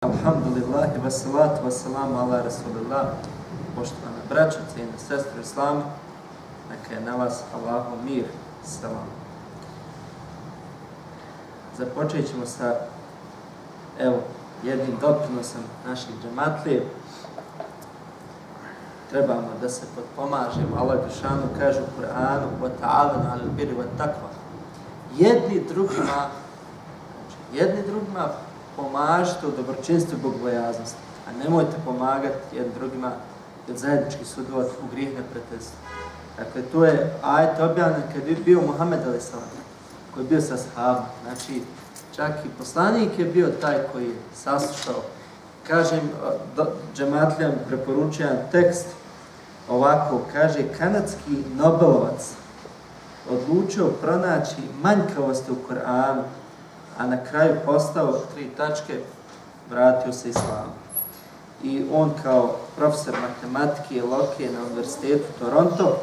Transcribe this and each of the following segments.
Alhamdulillahi, wassalatu wassalamu ala rasulillah. Poštovana braćo, cijene sestre islama, neka je na vas Allahov mir, selam. Započet ćemo sa jednim doprinosom naših džematlije. Trebamo da se potpomažemo. Allah Đelešanu kaže u Kur'anu: وَتَعَوَنُوا عَلَى الْبِرِّ وَالتَّقْوَى. Jedni drugima pomažite u dobročinstvu i bogobojaznosti, a nemojte pomagati jedni drugima od zajedničkih sudova u grijeh neprijateljstva. Dakle, to je ajet objavljen kad je bio Muhammed a.s. koji je bio sa ashabom. Znači, čak i poslanik je bio taj koji je saslušao. Kažem, džematlijam preporučujem tekst ovako, kaže: kanadski nobelovac odlučio pronaći manjkavosti u Koranu, a na kraju postao 3 tačke, vratio se islamu. I on kao profesor matematike i logike na Univerzitetu Toronto,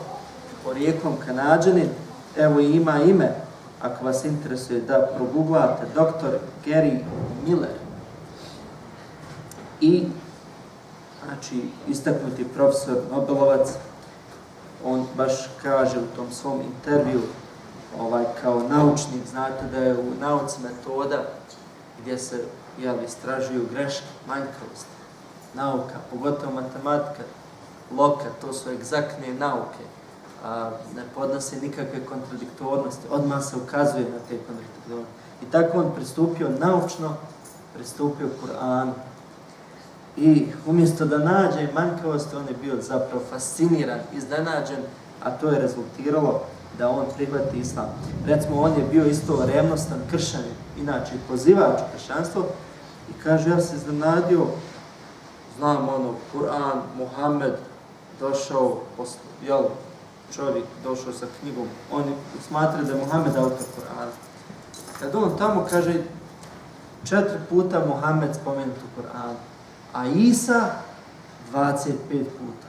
porijeklom Kanađanin, evo ima ime, ako vas interesuje da proguglate, dr. Gary Miller. I, znači, istaknuti profesor Nobelovac, on baš kaže u tom svom intervju, kao naučnik, znate da je u nauci metoda gdje se istražuju greške, manjkavosti. Nauka, pogotovo matematika, logika, to su egzaktne nauke, ne podnose nikakve kontradiktornosti, odmah se ukazuje na te kontradiktornosti. I tako on pristupio naučno, pristupio Kur'anu. I umjesto da nađe manjkavosti, on je bio zapravo fasciniran, iznenađen, a to je rezultiralo da on prihvati islam. Recimo, on je bio isto revnostan kršćanin, inače pozivač u kršćanstvo, i kaže: ja se iznenadio, znam Kur'an, Muhammed došao, čovjek došao sa knjigom, oni smatraju da je Muhammed autor Kur'ana. Kad on tamo kaže 4 puta Muhammed spomenut u Kur'anu, a Isa 25 puta.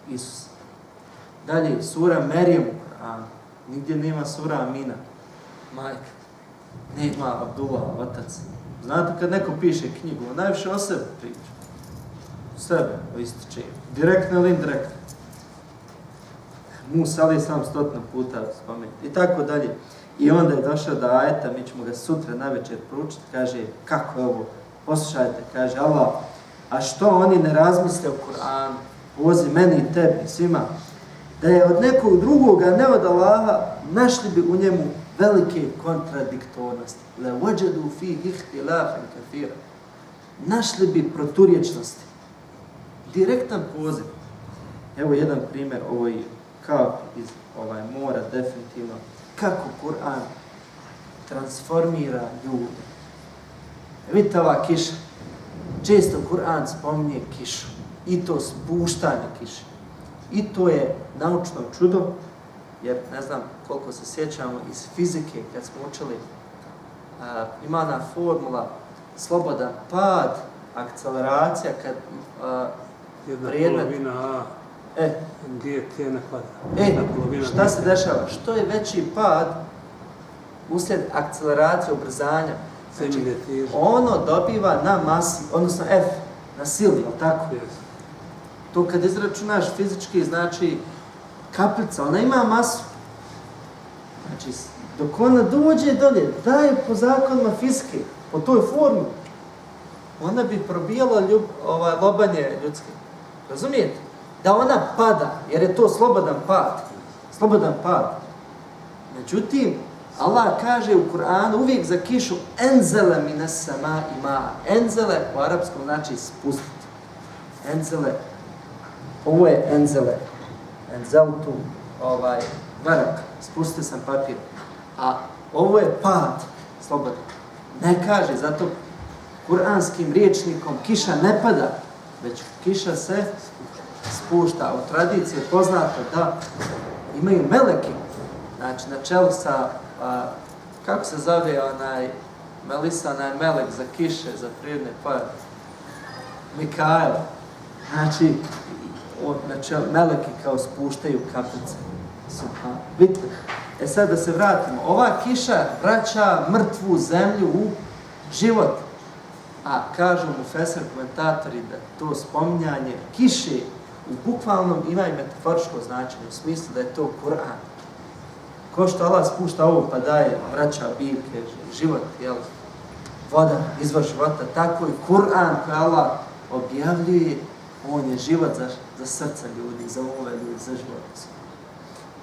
Isus. Dalje, sura Merijem u Kur'anu. Nigdje nema sura Amina, majka. Nema Abdullah, otac. Znate, kad neko piše knjigu, on najviše o sebi priča. Sebe ističe. Direktno ili indirektno. Musa ali sam 100 puta spomenuti. I tako dalje. I onda je došao do ajeta, mi ćemo ga sutra navečer proučiti, kaže: kako je ovo? Poslušajte, kaže Allah: a što oni ne razmisle o Kur'anu, vozi meni i tebi, svima, da je od nekog drugoga, ne od Allaha, našli bi u njemu velike kontradiktornosti. Le wajadu fihi ihtilafan kathira. Našli bi proturječnosti. Direktan poziv. Evo jedan primjer, ovo je kap iz mora, definitivno. Kako Kur'an transformira ljude. Vidite ova kiša. Često Kur'an spominje kišu. I to spuštanje kiše. I to je naučno čudo, jer ne znam koliko se sjećamo iz fizike kad smo učili, ima ona formula slobodan pad, akceleracija, kad predmet... Jedna polovina A, GT na kvadrat. Šta se dešava? Što je veći pad uslijed akceleracije, ubrzanja, znači, ono dobiva na masi, odnosno F, na sili, tako? To kad izračunaš fizički, znači kaplica, ona ima masu. Znači, dok ona dođe dolje, daje po zakonima fizike, po toj formi, ona bi probijala lobanje ljudske. Razumijete? Da ona pada, jer je to slobodan pad. Međutim, Allah kaže u Kur'anu uvijek za kišu: enzele minas samai ma. Enzele u arapskom znači spustiti. Enzele, ovo je enzele. Enzeltu, varak, spustio sam papir. A ovo je pad, slobodan. Ne kaže, zato kuranskim rječnikom kiša ne pada, već kiša se spušta. U tradiciji je poznato da imaju meleki, znači na čelu sa, kako se zove Melisa, melek za kiše, za prirodne pojave? Mikael. Znači, na čelu meleki kao spuštaju kaplice. Vidite? Sad da se vratimo. Ova kiša vraća mrtvu zemlju u život. A kažu mu Fesir komentatori da to spominjanje kiše u bukvalnom ima i metaforičko značenje, u smislu da je to Kur'an. Ko što Allah spušta ovo pa daje vraća biljke, život, jel? Voda, izvor života, tako i Kur'an koji Allah objavljuje, on je život za srca ljudi, za umove ljudi, za život.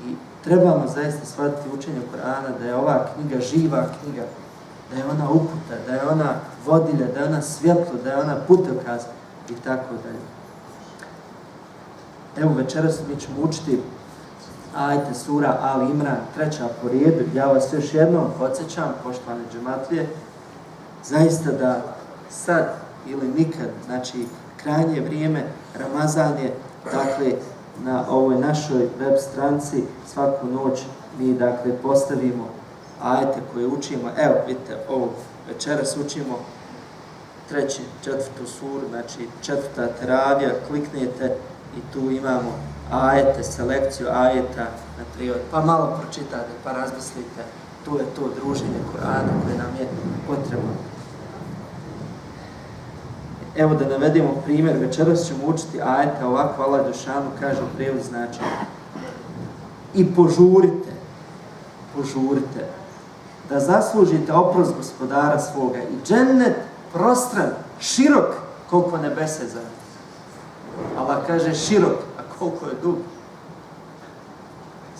I trebamo zaista shvatiti učenje Kur'ana da je ova knjiga živa knjiga, da je ona uputa, da je ona vodilja, da je ona svjetlo, da je ona putokaz i tako dalje. Evo večeras mi ćemo učiti ajete sura Al Imran, 3. po redu. Ja vas još jednom podsjećam, poštovane džematlije, zaista da sad ili nikad, znači krajnje vrijeme, Ramazan je, dakle, na ovoj našoj web stranici svaku noć mi, dakle, postavimo ajete koje učimo. Evo, vidite, ovo večeras učimo 3., 4. suru, znači 4. teravija, kliknete i tu imamo ajete, selekciju ajeta na prijevod. Pa malo pročitate, pa razmislite. Tu je to druženje Kur'ana koje nam je potrebno. Evo da navedemo primjer, večeras ćemo učiti ajeta ovako, Allah Đelešanu kaže u prijevodu znači i požurite da zaslužite oprost gospodara svoga i džennet prostran, širok koliko nebese za. Allah kaže širok, a koliko je dug?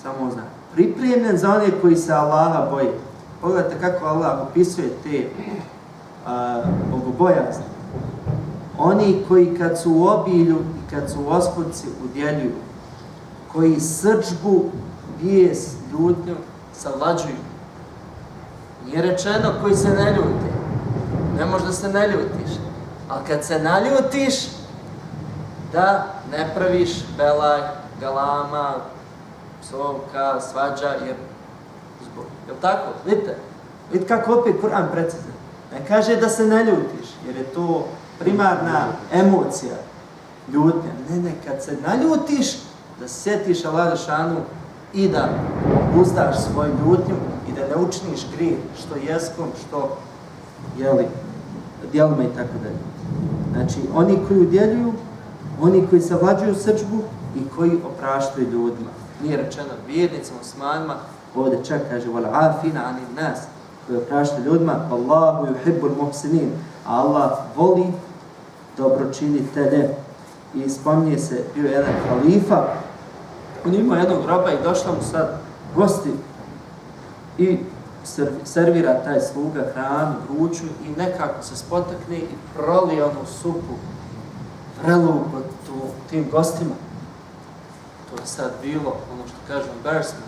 Samo zna. Pripremljen za one koji se Allaha boje. Pogledajte kako Allah opisuje te bogobojazne. Oni koji kad su u obilju i kad su u ospodci udjeljuju, koji srdžbu, bijes, ljutnju savlađuju. Nije rečeno koji se ne ljute. Ne možda se ne ljutiš. Ali kad se naljutiš, da ne praviš belaj, galama, psovka, svađa, jer zbog. Jel' tako? Vidite? Vidite kako opet Kur'an precizno. Ne kaže da se ne ljutiš, jer je to primarna emocija, ljutnja. Ne, kad se naljutiš, da se sjetiš Allah Đelešanu i da uzdaš svoju ljutnju i da ne učiniš grijeh, što jeskom, što djelima i tako dalje. Znači, oni koji udjeljuju, oni koji savlađuju srdžbu i koji opraštaju ljudima. Nije rečeno vjernicima, muslimanima, ovdje čak kaže وَالْعَافِينَ عَنِ النَّاسِ koji opraštaju ljudima, Allahu yuhibbul muhsinin, a Allah voli dobročinitelje. I spominje se, bio jedan halifa, on imao jednog roba i došla mu sad gosti i servira taj sluga hranu, vruću i nekako se spotakne i prolije onu supu vrelu pod tim gostima. To je sad bilo, ono što kažu, embarrassment.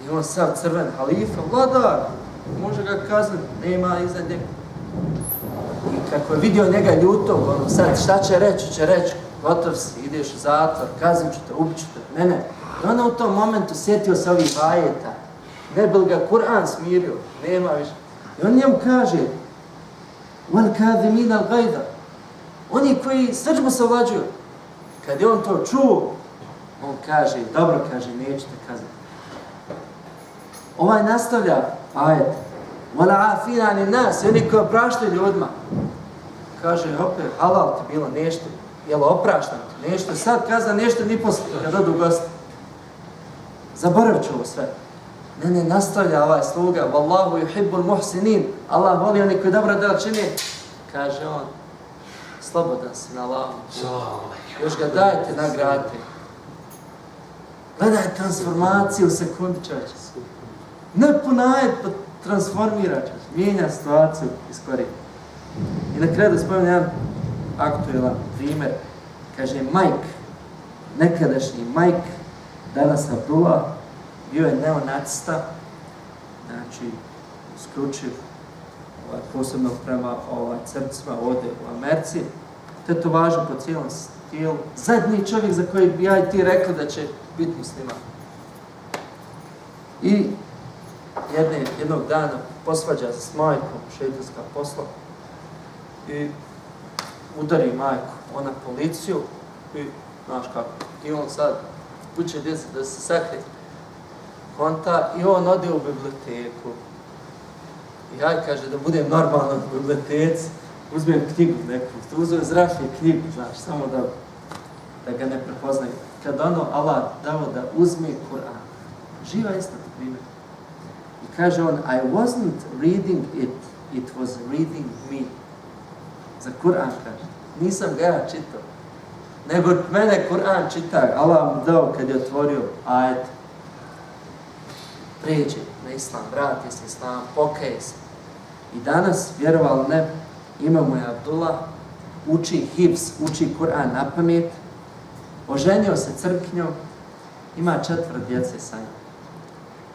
I on sad crven halifa, vladar, može ga kazniti, nema iza njega. I kako je vidio njega ljutog, ono sad šta će reći, gotov si, ideš u zatvor, kaznit ću te, ubit ću te, ne. I onda u tom momentu sjetio se ovih ajeta, ne bi ga Kur'an smirio, nema više. I on njemu kaže, وَالْكَاذِمِينَ الْغَيْظَ oni koji srdžbu savlađuju. Kad je on to čuo, on kaže, dobro kaže, nećete kazniti. Ovaj nastavlja ajet, وَالْعَافِينَ عَنِ النَّاسِ oni koji opraštaju ljudima. Kaže, opet, halal ti bilo nešto, jel opraštam ti nešto, sad kaza nešto ni posle kad odu gosti. Zaboravit ću ovo sve. Ne, nastavlja ovaj sluga, Wallahu yuhibbul muhsinin, Allah voli oni koji dobro djela čine. Kaže on, slobodan si na Allahu. Još ga dajte, nagradite. Gledaj transformaciju sekundi čovječe. Ne ponajet, pa transformira čovječe. Mijenja situaciju iz korijena. I na kraju da spomenu jedan aktuelan primjer. Kaže Mike, nekadašnji Mike, danas Abdullah, bio je neonacista, znači skručiv, posebno prema crcima ovdje u Americi, tetovaža po cijelom tijelu, zadnji čovjek za koji bi ja i ti rekli da će biti musliman. I jednog dana posvađa se s majkom, šeitanska posla, i udari majku, ona policiju i, znaš kako, i on sad uče djece da se sakrije konta i on ode u biblioteku. I ja kaže da budem normalno u biblioteci. uzmem knjigu neku, uzmem zrafi knjigu, znaš, samo da ga ne prepoznaju. Kad Allah dao da uzme Kur'an, živa istina primjer. I kaže on, I wasn't reading it, it was reading me. Za Kur'an kaže, nisam ga ja čitao, nego mene Kur'an čita. Allah mu dao kad je otvorio ajet, prijeđi na islam, vrati se islam, pokaj se. I danas, vjerovali ne, imamo je Abdullah, uči hifz, uči Kur'an na pamet, oženio se crknjom, ima 4 djece sa njom.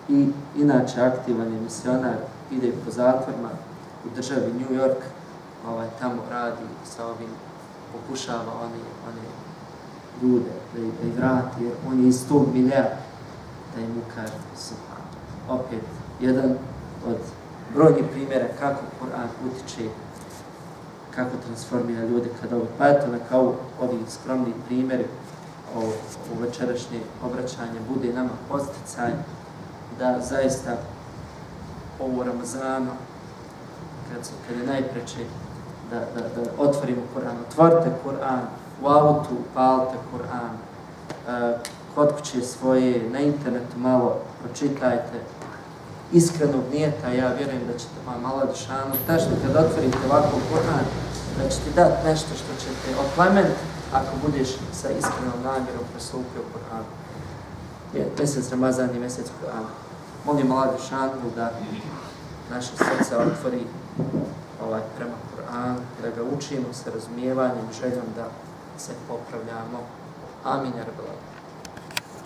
I inače aktivan je misionar, ide po zatvorima u državi New York, tamo radi sa ovim, pokušava one ljude da ih vrati, jer on je iz tog milija da im ukaže subhana. Opet, jedan od brojnih primjera kako Kur'an utiče, kako transformira ljude kada ovo. Pa eto, neka ovi skromni primjeri u večerašnje obraćanje bude nama posticaj da zaista ovo Ramazanu, kad je najpreče, da otvorimo Kur'an. Otvorite Kur'an, u autu palite Kur'an, kod kuće svoje, na internetu malo pročitajte. Iskrenog nijeta, ja vjerujem da ćete vam Allah Đelešanu tačno kad otvorite ovako Kur'an, da će ti dati nešto što će te oplemeniti ako budeš sa iskrenom namjerom pristupio Kur'anu. Mjesec Ramazan je mjesec Kur'ana. Molim Allah Đelešanu da naše srce otvori prema Kur'anu, da ga učimo sa razumijevanjem, željom da se popravljamo. Amin.